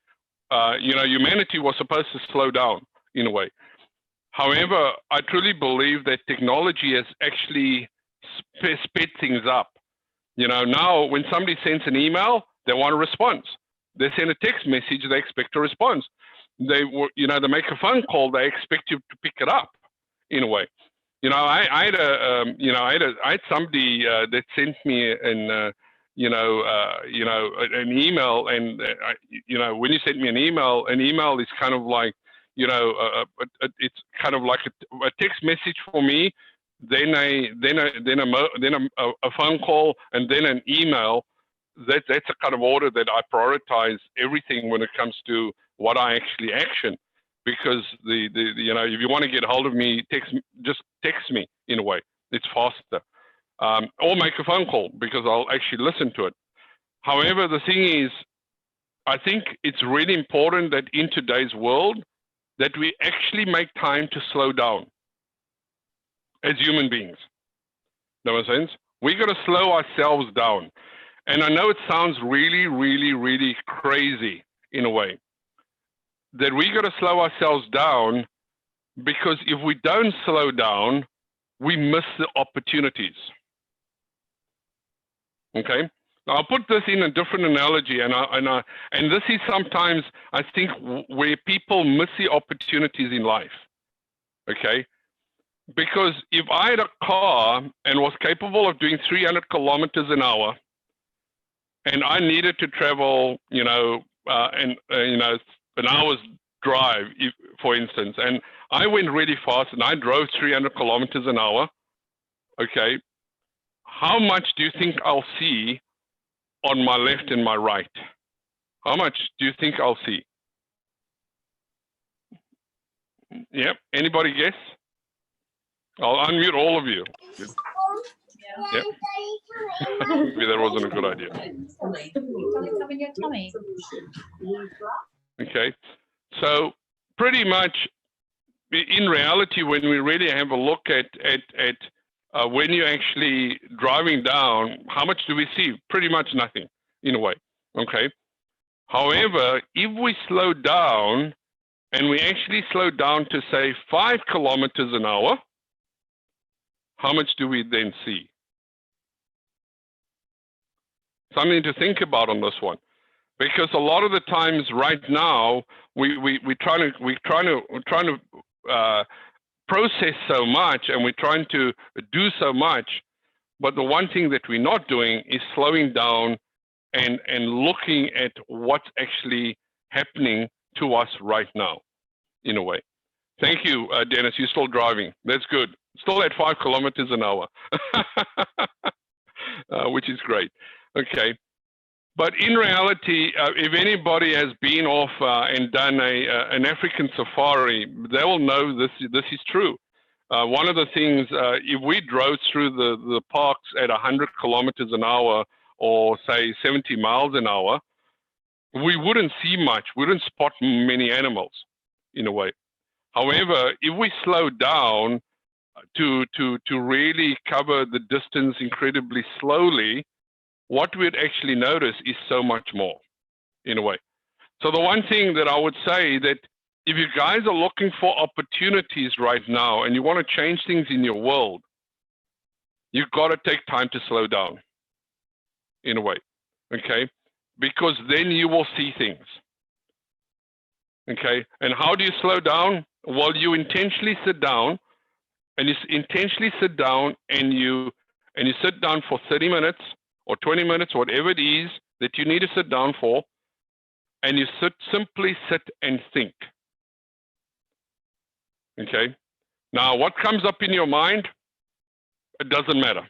You know, humanity was supposed to slow down in a way. However, I truly believe that technology has actually sped things up. You know, now when somebody sends an email, they want a response. They send a text message, they expect a response. They make a phone call, they expect you to pick it up in a way. You know, I had somebody that sent me an email, and you know, when you send me an email is kind of like, you know, it's kind of like a text message for me, then a phone call, and then an email. That's a kind of order that I prioritize everything when it comes to what I actually action, because you know, if you want to get hold of me, just text me in a way. It's faster, or make a phone call because I'll actually listen to it. However, the thing is, I think it's really important that in today's world, that we actually make time to slow down as human beings. Know what I'm saying? We got to slow ourselves down. And I know it sounds really, really, really crazy in a way, that we got to slow ourselves down, because if we don't slow down, we miss the opportunities. Okay? Now, I'll put this in a different analogy, and this is sometimes, I think, where people miss the opportunities in life, okay? Because if I had a car and was capable of doing 300 kilometers an hour, and I needed to travel, you know, an hour's drive, for instance, and I went really fast and I drove 300 kilometers an hour, okay, how much do you think I'll see on my left and my right? How much do you think I'll see? Yep. Anybody guess? I'll unmute all of you. Yep. Maybe that wasn't a good idea. Okay. So pretty much in reality, when we really have a look at when you're actually driving down, how much do we see? Pretty much nothing in a way. Okay. However, if we slow down and we actually slow down to say 5 kilometers an hour, how much do we then see? Something to think about on this one, because a lot of the times right now we're trying to process so much, and we're trying to do so much, but the one thing that we're not doing is slowing down and looking at what's actually happening to us right now, in a way. Thank you, Dennis. You're still driving. That's good. Still at 5 kilometers an hour, which is great. Okay. But in reality, if anybody has been off and done an African safari, they will know this is true. One of the things, if we drove through the parks at 100 kilometers an hour, or say 70 miles an hour, we wouldn't see much. We wouldn't spot many animals, in a way. However, if we slow down to really cover the distance incredibly slowly, what we'd actually notice is so much more, in a way. So the one thing that I would say that if you guys are looking for opportunities right now and you want to change things in your world, you've got to take time to slow down in a way, okay? Because then you will see things, okay? And how do you slow down? Well, you intentionally sit down and you sit down for 30 minutes or 20 minutes, whatever it is that you need to sit down for, and you simply sit and think. Okay. Now, what comes up in your mind, it doesn't matter.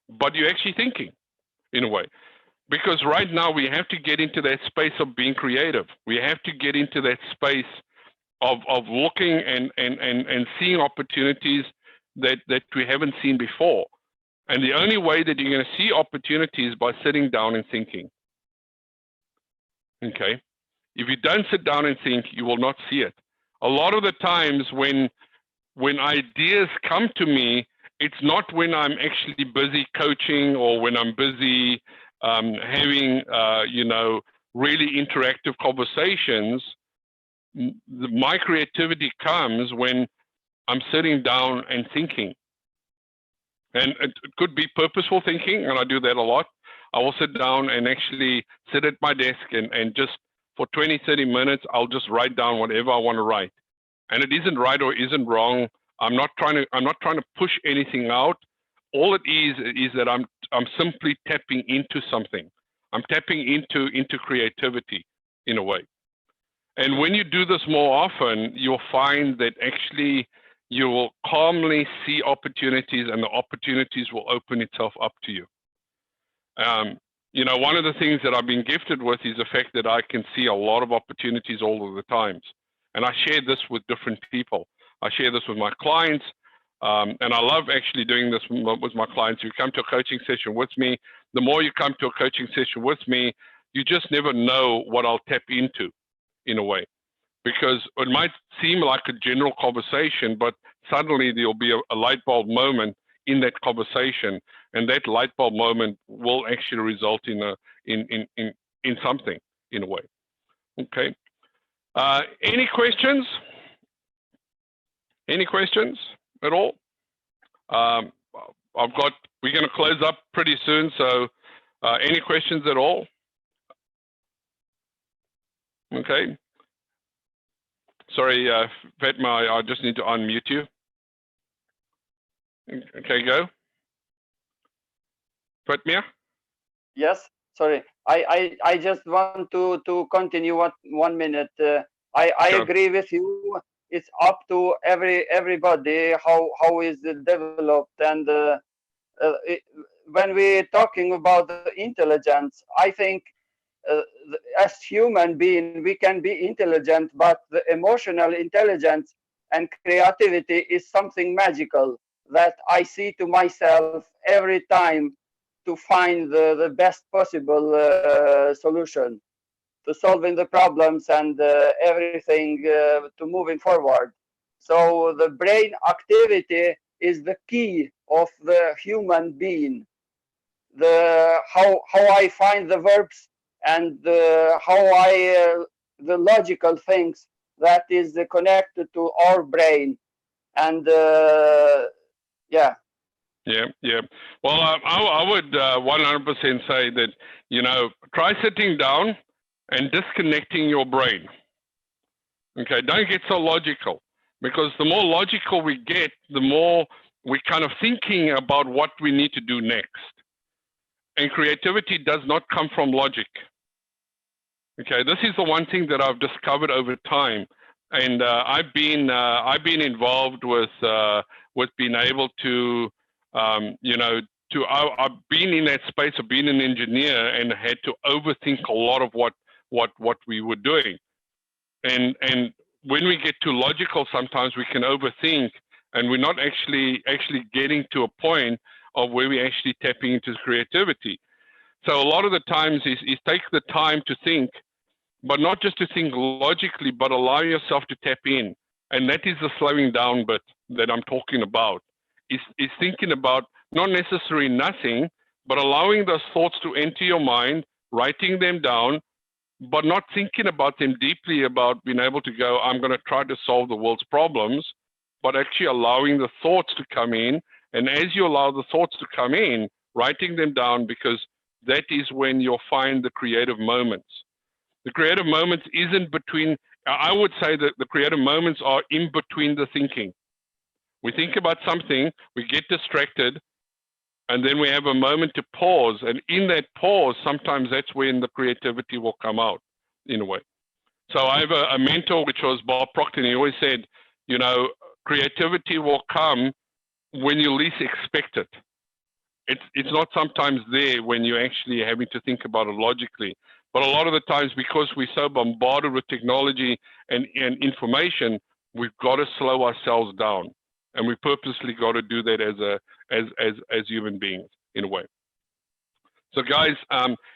But you're actually thinking in a way. Because right now we have to get into that space of being creative. We have to get into that space of looking and seeing opportunities that we haven't seen before. And the only way that you're going to see opportunities is by sitting down and thinking. Okay. If you don't sit down and think, you will not see it. A lot of the times when ideas come to me, it's not when I'm actually busy coaching or when I'm busy having, really interactive conversations. My creativity comes when I'm sitting down and thinking. And it could be purposeful thinking, and I do that a lot. I will sit down and actually sit at my desk and just for 20, 30 minutes, I'll just write down whatever I want to write. And it isn't right or isn't wrong. I'm not trying to push anything out. All it is that I'm simply tapping into something. I'm tapping into creativity in a way. And when you do this more often, you'll find that actually you will calmly see opportunities and the opportunities will open itself up to you. One of the things that I've been gifted with is the fact that I can see a lot of opportunities all of the times. And I share this with different people. I share this with my clients. And I love actually doing this with my clients. You come to a coaching session with me. The more you come to a coaching session with me, you just never know what I'll tap into in a way. Because it might seem like a general conversation, but suddenly there'll be a light bulb moment in that conversation, and that light bulb moment will actually result in something in a way. Okay. Any questions? Any questions at all? We're going to close up pretty soon, so any questions at all? Okay. Sorry, Fatma, I just need to unmute you. Okay, go. Fatma? Yes, sorry. I just want to continue 1 minute. I Sure. agree with you. It's up to everybody how is it developed, and when we're talking about the intelligence, I think as human being we can be intelligent, but the emotional intelligence and creativity is something magical that I see to myself every time to find the best possible solution to solving the problems and everything to moving forward. So the brain activity is the key of the human being. How I find the verbs and how the logical things that is connected to our brain, and yeah. Yeah. Well, I would 100% say that, try sitting down and disconnecting your brain. Okay, don't get so logical, because the more logical we get, the more we're kind of thinking about what we need to do next. And creativity does not come from logic. Okay, this is the one thing that I've discovered over time. And I've been involved with being able to, I've been in that space of being an engineer and had to overthink a lot of what we were doing. And when we get too logical, sometimes we can overthink, and we're not actually getting to a point of where we're actually tapping into creativity. So a lot of the times is take the time to think, but not just to think logically, but allow yourself to tap in. And that is the slowing down bit that I'm talking about, is thinking about not necessarily nothing, but allowing those thoughts to enter your mind, writing them down, but not thinking about them deeply, about being able to go, I'm going to try to solve the world's problems, but actually allowing the thoughts to come in. And as you allow the thoughts to come in, writing them down, because that is when you'll find the creative moments. The creative moments isn't between, I would say that the creative moments are in between the thinking. We think about something, we get distracted, and then we have a moment to pause. And in that pause, sometimes that's when the creativity will come out, in a way. So I have a mentor, which was Bob Proctor, and he always said, you know, creativity will come when you least expect it. It's not sometimes there when you're actually having to think about it logically. But a lot of the times, because we're so bombarded with technology and information, we've got to slow ourselves down. And we purposely got to do that as human beings, in a way. So guys,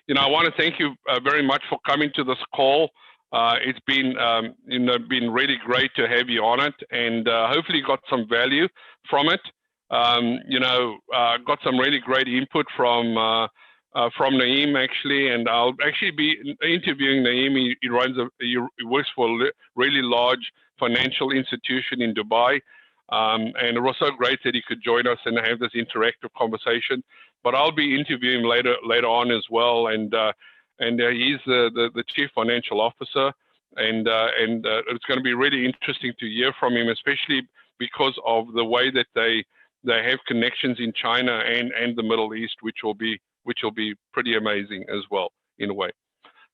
you know, I want to thank you very much for coming to this call. It's been, you know, been really great to have you on it, and hopefully you got some value from it. You know, got some really great input from Naeem, actually, and I'll actually be interviewing Naeem. He works for a really large financial institution in Dubai. And it was so great that he could join us and have this interactive conversation. But I'll be interviewing later on as well, and he's the chief financial officer, and it's going to be really interesting to hear from him, especially because of the way that they have connections in China and the Middle East, which will be pretty amazing as well, in a way.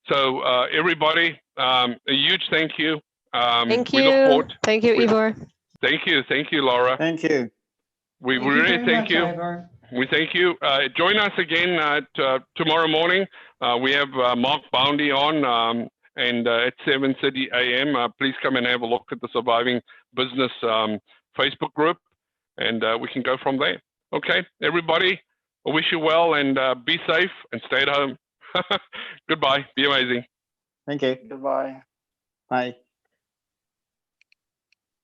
So everybody, a huge thank you. Thank we you. Look forward. Thank you, Ivor. Thank you, Laura. Thank you. We really thank you. Ivor. We thank you. Join us again tomorrow morning. We have Mark Boundy on, and at 7:30 a.m. Please come and have a look at the Surviving Business Facebook group, and we can go from there. Okay, everybody, I wish you well, and be safe and stay at home. Goodbye. Be amazing. Thank you. Goodbye. Bye.